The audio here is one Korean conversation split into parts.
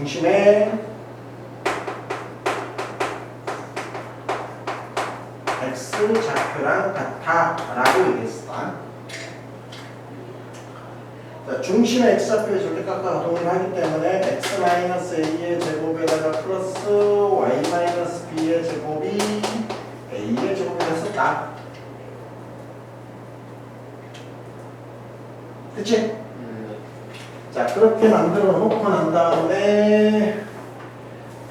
중심의 x 좌표랑 같아 라고 얘기했어. 자, 중심의 x좌표의 절대값과 동일하기 때문에 x-a의 제곱에다가 플러스 y-b의 제곱이 a의 제곱이 됐었다. 그치? 자, 그렇게 만들어 놓고 난 다음에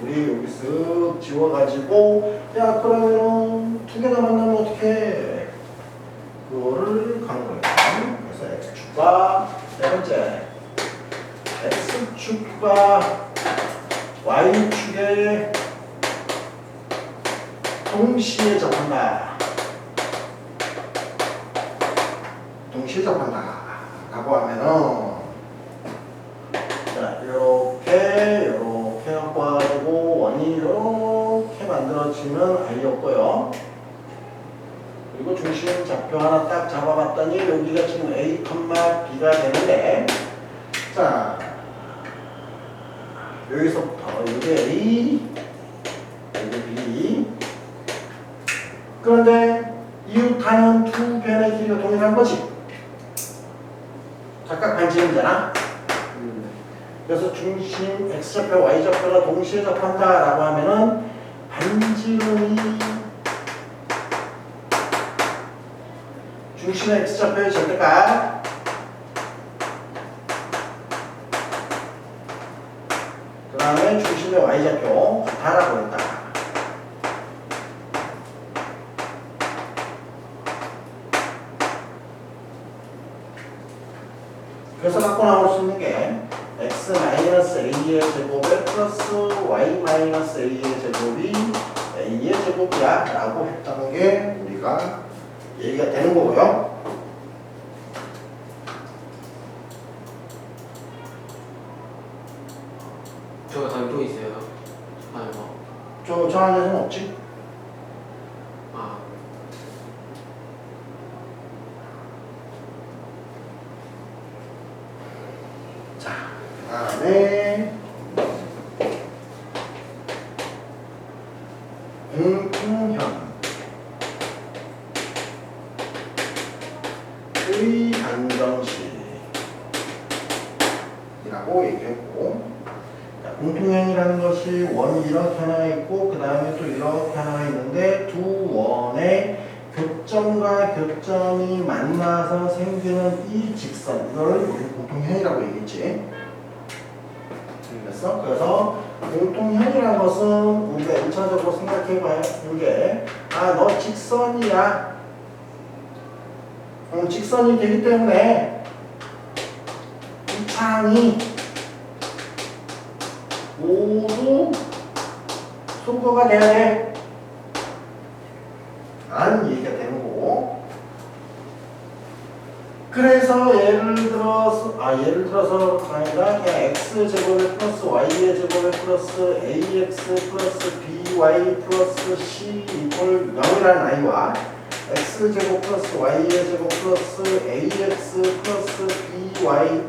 우리 여기 쓱 지워가지고 야, 그러면은 두 개가 만나면 어떻게 그거를 가는 거예요. 그래서 x축과 네 번째 x축과 y축에 동시에 접한다. 동시에 접한다 라고 하면은 자, 이렇게 갖고 와가지고 원이 이렇게 만들어지면 i였고요. 그리고 중심 좌표 하나 딱 잡아봤더니 여기가 지금 a, b가 되는데, 자, 여기서부터 여기 a, 여기 b. 그런데 이웃하는 두 변의 길이가 동일한 거지. 각각 반지름이잖아. 그래서 중심 x좌표, y좌표가 동시에 접한다 라고 하면은 반지름이 중심의 x좌표의 절대값 그 다음에 중심의 y좌표 같다라고 했다. 그래서 갖고 나올 수 있는 게 x-a의 제곱에 플러스 y-a의 제곱이 a의 제곱이야 라고 했다는 게 우리가 얘기가 되는 거고요. 저거 다른 또 있어요? 아니 뭐. 저 안에서는 없지? 아. 자, 그 다음에 공통현 의 방정식이라고 얘기했고, 공통현이라는 것이 원이 이렇게 하나 있고 그 다음에 또 이렇게 하나 있는데 두 원의 교점과 교점이 만나서 생기는 이 직선, 이걸 우리 공통현이라고 얘기했지. 됐어? 그래서 공통현이라는 것은 우리가 1차적으로 생각해봐요. 이게 너 직선이야. 직선이 되기 때문에 이 창이 모두 소거가 돼야 돼 라는 얘기가 되는 거고, 그래서 예를 들어서 아니라 그냥 x제곱에 플러스 y의 제곱에 플러스 ax 플러스 by 플러스 c 이퀄 0이라는 아이와 x제곱 플러스 y의 제곱 플러스 ax 플러스 by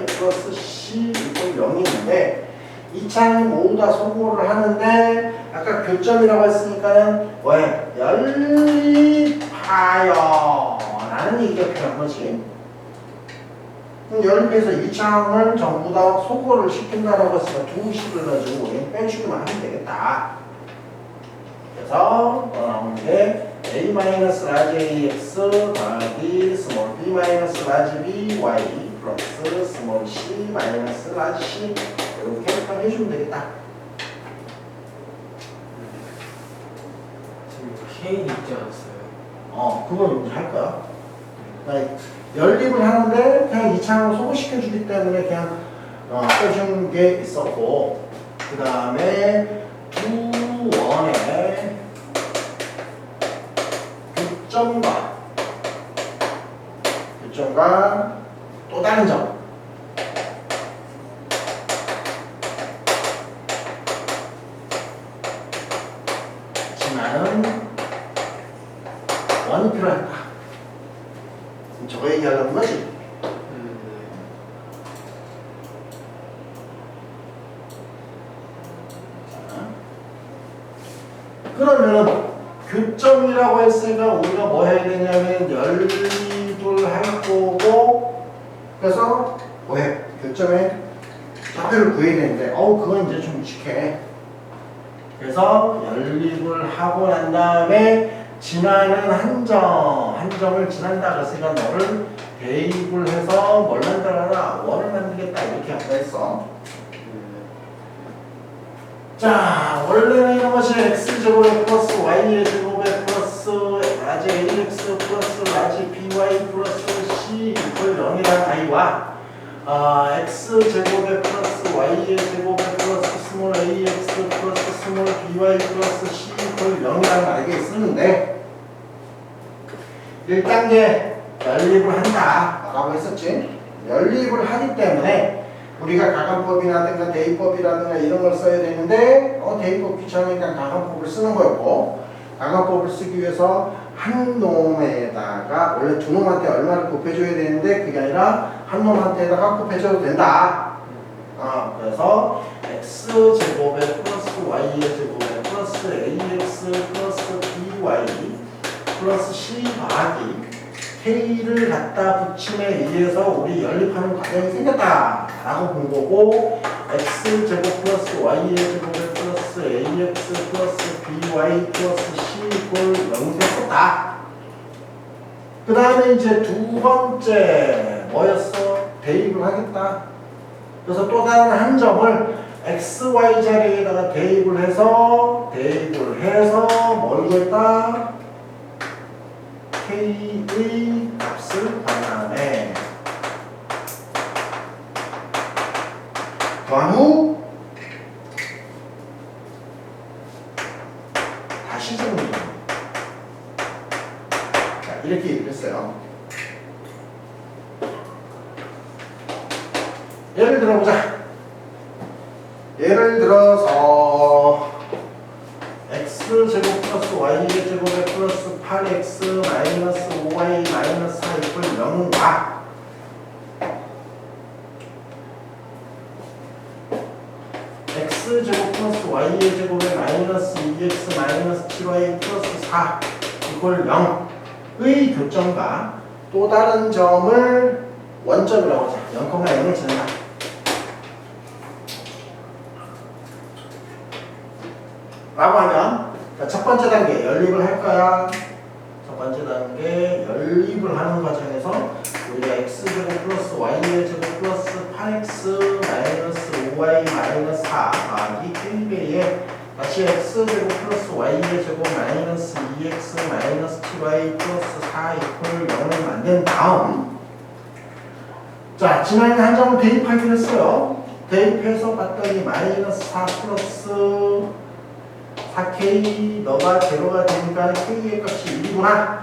플러스 c 이퀄 0이 있는데, 이 창이 모두 다 소거를 하는데 아까 교점이라고 했으니까는 왜? 연립하여 라는 얘기가 필요한 거지. 연립해서 이 창을 전부 다 소거를 시킨다라고 했으니까 두 식을 가지고 우리는 빼주기만 하면 되겠다. 그래서 나오는 게 a-large ax 더하기 small b-large by 플러스 small c-large c 이렇게 해주면 되겠다. 지금 K는 있지 않았어요? 그건 이제 할 거야. 그러니까 연립을 하는데 그냥 이 창을 소거시켜주기 때문에 그냥 빼준 게 있었고, 그 다음에 두 원의 교점과 또 다른 점, 하지만은 원이 필요하다. 저거 얘기하려는 거지. 그러면은 교점이라고 했으니까 우리가 뭐 해야 되냐면 연립을 할 거고 그래서 뭐해? 교점의 좌표를 구해야 되는데 그건 이제 좀 무식해. 그래서 연립을 하고 난 다음에 지나는 한 점을 지난다 그랬으니까 너를 대입을 해서 뭘 만들어라? 원을 만들겠다 이렇게 한다 했어. 자, 원래는 이런 것이 x제곱에 플러스 y의 제곱에 플러스 라지 ax 플러스 라지 by 플러스 c 이퀄 0이라는 아이와 x제곱에 플러스 y의 제곱에 플러스 스몰 ax 플러스 스몰 by 플러스 c 이퀄 0이라는 아이가 있었는데 1단계 연립을 한다 라고 했었지. 연립을 하기 때문에 우리가 가간법이라든가 대입법이라든가 이런 걸 써야 되는데 대입법 귀찮으니까 가간법을 쓰는 거였고, 가간법을 쓰기 위해서 한 놈에다가 원래 두 놈한테 얼마를 곱해줘야 되는데 그게 아니라 한 놈한테다가 곱해줘도 된다. 그래서 x제곱에 플러스 y의 제곱에 플러스 ax 플러스 by 플러스 c 더하기 k를 갖다 붙임에 의해서 우리 연립하는 과정이 생겼다 라고 본 거고, x제곱 플러스 y의 제곱에 플러스 ax 플러스 by 플러스 c 이퀄 0이 됐었다. 그 다음에 이제 두 번째 뭐였어? 대입을 하겠다. 그래서 또 다른 한 점을 xy 자리에다가 대입을 해서 뭘 구했다? k의 값을 반환해. 더한 후 다시 정리. 자, 이렇게 얘기를 했어요. 예를 들어보자. 예를 들어서 x제곱 플러스 y의 제곱에 플러스 8x 마이너스 5y 마이너스 4 이퀄 0과 x제곱 플러스 y의 제곱에 마이너스 2x 마이너스 7y 플러스 4 이퀄 0의 교점과 또 다른 점을 원점이라고 하자. 0,0을 지낸다. 라고 하면 첫 번째 단계 연립을 할 거야. 첫 번째 단계 연립을 하는 과정에서 우리가 x제곱 플러스 y의 제곱 플러스 8x 마이너스 5y 마이너스 4 더하기 k배에 다시 x제곱 플러스 y의 제곱 마이너스 2x 마이너스 7y 플러스 4 이퀄 0을 만든 다음, 자, 지난해 한 점을 대입하기로 했어요. 대입해서 봤더니 마이너스 4 플러스 4k 너가 제로가 되니까 k의 값이 1이구나.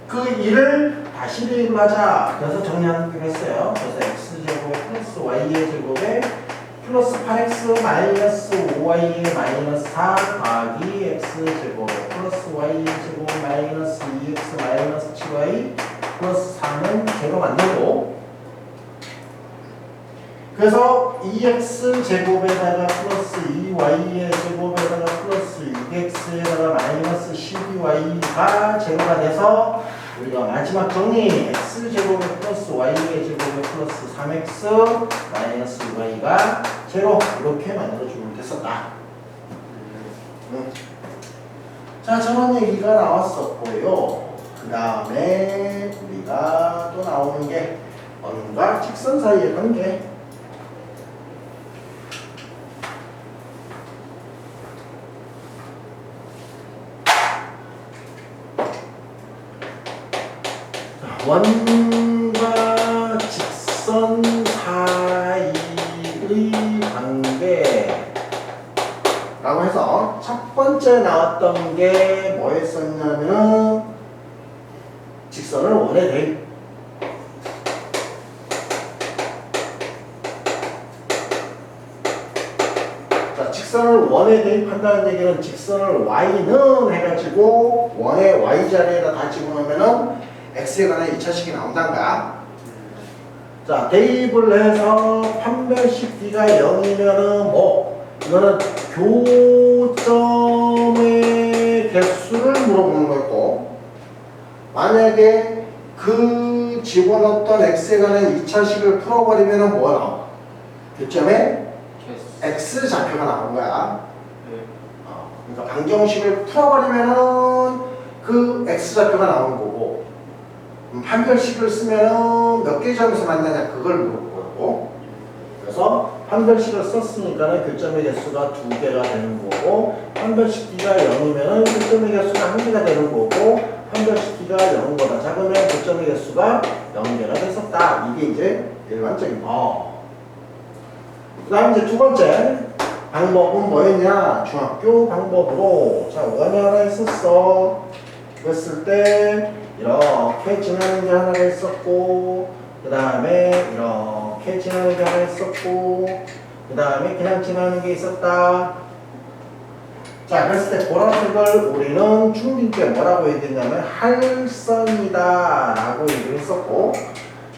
그 1을 다시 대입을 하자. 그래서 정리하기로 했어요. 그래서 x제곱 플러스 y의 제곱에 플러스 8x 마이너스 5y 마이너스 4 더하기 x제곱 플러스 y의 제곱 마이너스 2x 마이너스 7y 플러스 4는 제로 만들고, 그래서 2x제곱에다가 플러스 2y의 제곱에다가 플러스 6x에다가 마이너스 12y가 제로가 돼서 우리가 마지막 정리 x제곱에 플러스 y의 제곱에 플러스 3x 마이너스 2y가 제로 이렇게 만들어주면 됐었다. 자, 저런 얘기가 나왔었고요. 그 다음에 우리가 또 나오는 게 원과 직선 사이의 관계. 원과 직선 사이의 관계라고 해서 첫 번째 나왔던 게 뭐였었냐면은 직선을 원에 대입. 자, 직선을 원에 대입한다는 얘기는 직선을 y는 해가지고 원의 y 자리에다 다 집어넣으면은 x에 관한 2차식이 나온다는 거야. 자, 대입을 해서 판별식 b가 0이면은 뭐 이거는 교점의 개수를 물어보는 거고, 만약에 그 집어넣었던 x에 관한 2차식을 풀어버리면 뭐가 나와? 교점에 x 좌표가 나오는 거야. 그러니까 방정식을 풀어버리면은 그 x 좌표가 나오는 거고, 판별식을 쓰면은 몇 개 점에서 만나냐 그걸 물어보는 거고. 그래서 판별식을 썼으니까는 교점의 개수가 2개가 되는 거고, 판별식 D가 0이면은 교점의 개수가 1개가 되는 거고, 판별식 D가 0보다 작으면 교점의 개수가 0개가 됐었다. 이게 이제 일반적인 거. 그 다음 이제 두 번째 방법은 뭐였냐? 중학교 방법으로. 자, 원이 하나 있었어. 그랬을 때 이렇게 지나는 게 하나가 있었고, 그 다음에 이렇게 지나는 게 하나 있었고, 그 다음에 그냥 지나는 게 있었다. 자, 그랬을 때 보라색을 우리는 중딩 때 뭐라고 얘기했냐면 할선이다 라고 얘기를 했었고,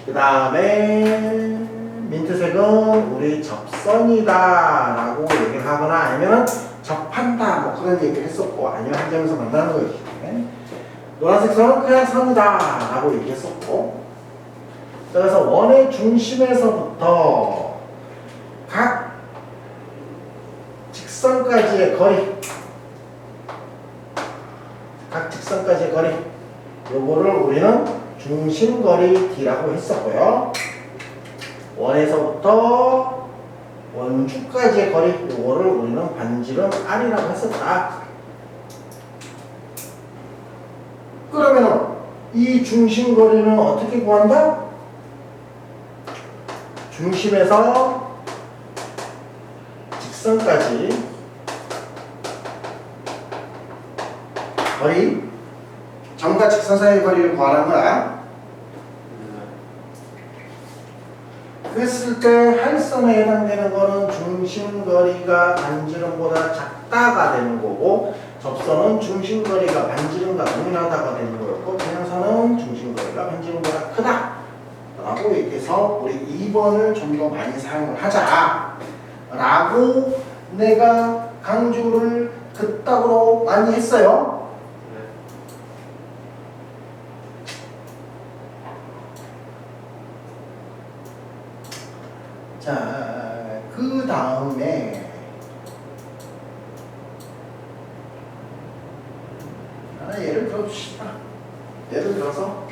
그 다음에 민트색은 우리 접선이다 라고 얘기를 하거나 아니면 접한다 뭐 그런 얘기를 했었고, 아니면 한 점에서 만나는 거였기 때문에 노란색 선은 그냥 선이다 라고 얘기했었고, 그래서 원의 중심에서부터 각 직선까지의 거리, 각 직선까지의 거리, 요거를 우리는 중심거리 D라고 했었고요. 원에서부터 원주까지의 거리, 요거를 우리는 반지름 R이라고 했었다. 그러면은 이 중심거리는 어떻게 구한다? 중심에서 직선까지 거리, 점과 직선 사이의 거리를 구하라는 거야. 그랬을 때 할선에 해당되는 거는 중심거리가 반지름보다 작다가 되는 거고, 접선은 중심거리가 반지름과 동일하다가 되는 거였고, 평행선은 중심거리가 반지름보다 크다 라고 얘기해서 우리 2번을 좀 더 많이 사용을 하자 라고 내가 강조를 그따구로 많이 했어요. 자, 그 다음에 예를 들어봅시다. 예를 들어서,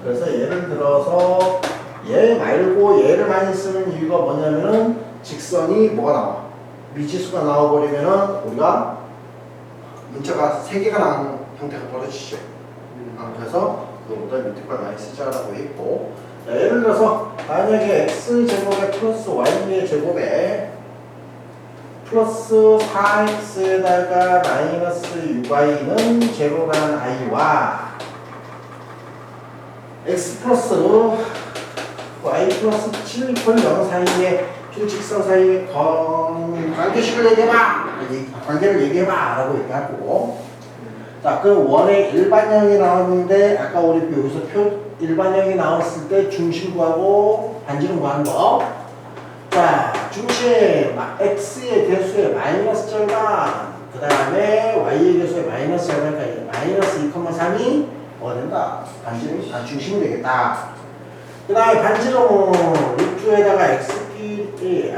그래서 예를 들어서 얘 말고 얘를 많이 쓰는 이유가 뭐냐면은 직선이 뭐가 나와? 미지수가 나와버리면은 우리가 문자가 3개가 나오는 형태가 벌어지죠. 그래서 그거보다 밑에 걸 많이 쓰자라고 했고, 자, 예를 들어서 만약에 x제곱에 플러스 y의 제곱에 플러스 4x에다가 마이너스 6y는 제곱한 i와 x 플러스 y 플러스 7 이퀄 0 사이의 두 직선 사이의 관계식을 얘기해봐! 관계를 얘기해봐! 라고 얘기하고, 자, 그 원의 일반형이 나왔는데 아까 우리 여기서 일반형이 나왔을 때 중심 구하고 반지름 구하는 거. 자, 중심 x의 개수의 마이너스 절반, 그 다음에 y의 개수의 마이너스 절반까지 마이너스 2,3이 뭐가 된다? 반지름, 중심이 되겠다. 그 다음에 반지름 루트에다가 x끼리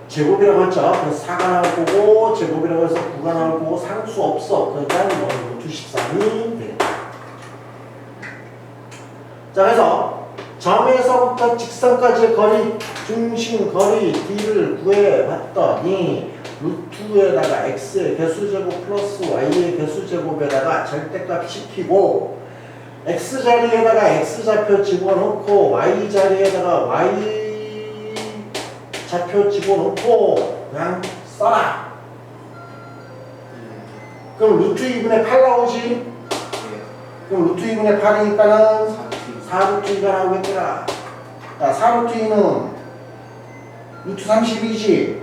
제곱이라고 했죠. 그래서 4가 나올 거고, 제곱이라고 해서 9가 나올 거고, 상수 없어. 그러니까 뭐 루트 13이 되겠다. 자, 그래서 점에서부터 직선까지의 거리, 중심 거리 D를 구해봤더니 루트에다가 x의 개수제곱 플러스 y의 개수제곱에다가 절대값 시키고, x 자리에다가 x 좌표 집어넣고 y 자리에다가 y 좌표 집어넣고 그냥 써라. 그럼 루트 2분의 8 나오지? 그럼 루트 2분의 8이니까는 4루트 2가 나오겠더라. 자, 4루트 2는 루트 32지?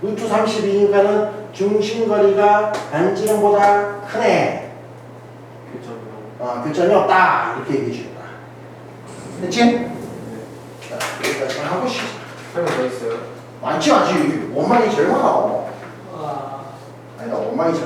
루트 32니까는 중심거리가 반지름보다 크네. 교점이 없다. 이렇게 얘기해 주겠다. 됐지? 자, 여기까지만 하고 싶어. 설명 더 있어요? 많지 않지. 원만이 제일 많아.